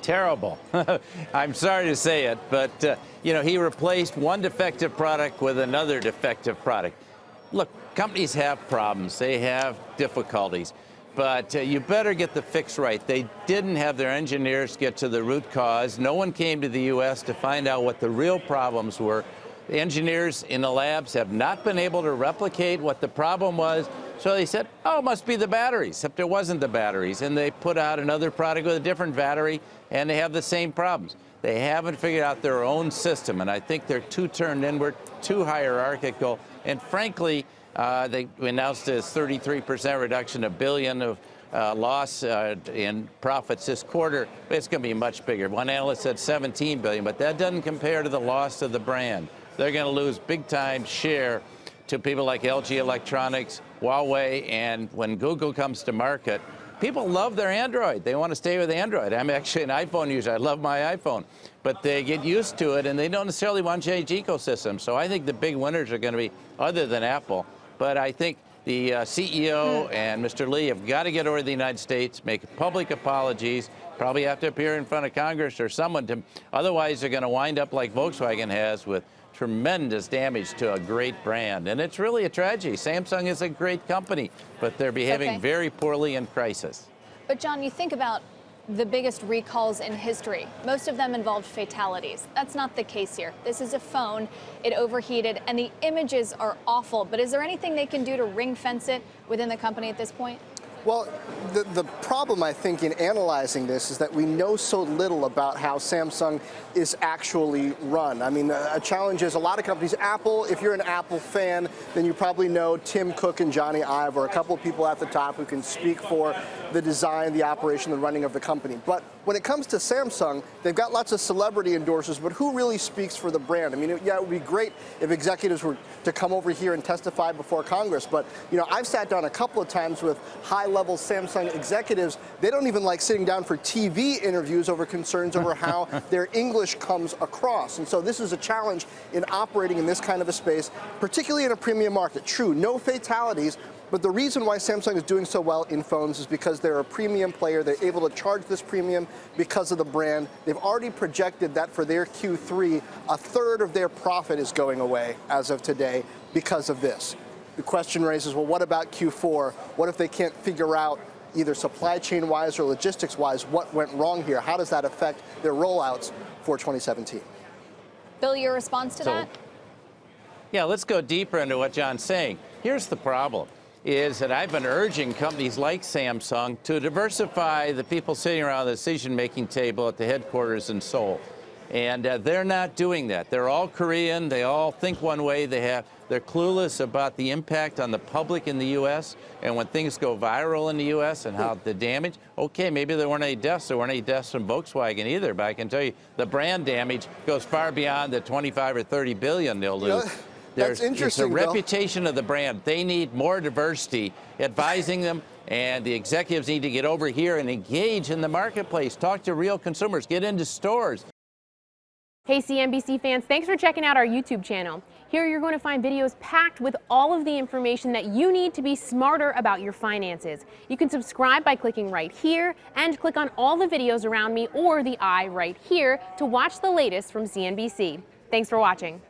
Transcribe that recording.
Terrible. I'm sorry to say it, but you know, he replaced one defective product with another defective product. Look, companies have problems. They have difficulties. But you better get the fix right. They didn't have their engineers get to the root cause. No one came to the U.S. to find out what the real problems were. The engineers in the labs have not been able to replicate what the problem was. So they said, oh, it must be the batteries, except it wasn't the batteries. And they put out another product with a different battery, and they have the same problems. They haven't figured out their own system, and I think they're too turned inward, too hierarchical, and frankly, they announced a 33% reduction, $1 billion of loss in profits this quarter. It's going to be much bigger. One analyst said $17 billion, but that doesn't compare to the loss of the brand. They're going to lose big-time share to people like LG Electronics, Huawei, and when Google comes to market, people love their Android. They want to stay with Android. I'm actually an iPhone user. I love my iPhone. But they get used to it, and they don't necessarily want to change ecosystems. So I think the big winners are going to be other than Apple. But I think the CEO and Mr. Lee have got to get over to the United States, make public apologies, probably have to appear in front of Congress or someone to, otherwise they're going to wind up like Volkswagen has with tremendous damage to a great brand. And it's really a tragedy. Samsung is a great company, but they're behaving very poorly in crisis. But John, you think about the biggest recalls in history. Most of them involved fatalities. That's not the case here. This is a phone, it overheated, and the images are awful. But is there anything they can do to ring fence it within the company at this point? Well, the problem, I think, in analyzing this is that we know so little about how Samsung is actually run. I mean, a challenge is a lot of companies. Apple, if you're an Apple fan, then you probably know Tim Cook and Johnny Ive, or a couple of people at the top who can speak for the design, the operation, the running of the company. But when it comes to Samsung, they've got lots of celebrity endorsers, but who really speaks for the brand? I mean, yeah, it would be great if executives were to come over here and testify before Congress, but, you know, I've sat down a couple of times with high-level Samsung executives. They don't even like sitting down for TV interviews over concerns over how their English comes across. And so this is a challenge in operating in this kind of a space, particularly in a premium market. True, no fatalities, but the reason why Samsung is doing so well in phones is because they're a premium player. They're able to charge this premium because of the brand. They've already projected that for their Q3, a third of their profit is going away as of today because of this. The question raises, well, what about Q4? What if they can't figure out, either supply chain-wise or logistics-wise, what went wrong here? How does that affect their rollouts for 2017? Bill, your response to that? Yeah, let's go deeper into what John's saying. Here's the problem, is that I've been urging companies like Samsung to diversify the people sitting around the decision-making table at the headquarters in Seoul. And they're not doing that. They're all Korean. They all think one way. They're clueless about the impact on the public in the U.S. and when things go viral in the U.S. and how the damage. Okay, maybe there weren't any deaths. There weren't any deaths from Volkswagen either. But I can tell you the brand damage goes far beyond the 25 or 30 billion they'll lose. That's interesting, It's the reputation of the brand. They need more diversity, advising them, and the executives need to get over here and engage in the marketplace. Talk to real consumers. Get into stores. Hey CNBC fans, thanks for checking out our YouTube channel. Here you're going to find videos packed with all of the information that you need to be smarter about your finances. You can subscribe by clicking right here and click on all the videos around me or the I right here to watch the latest from CNBC. Thanks for watching.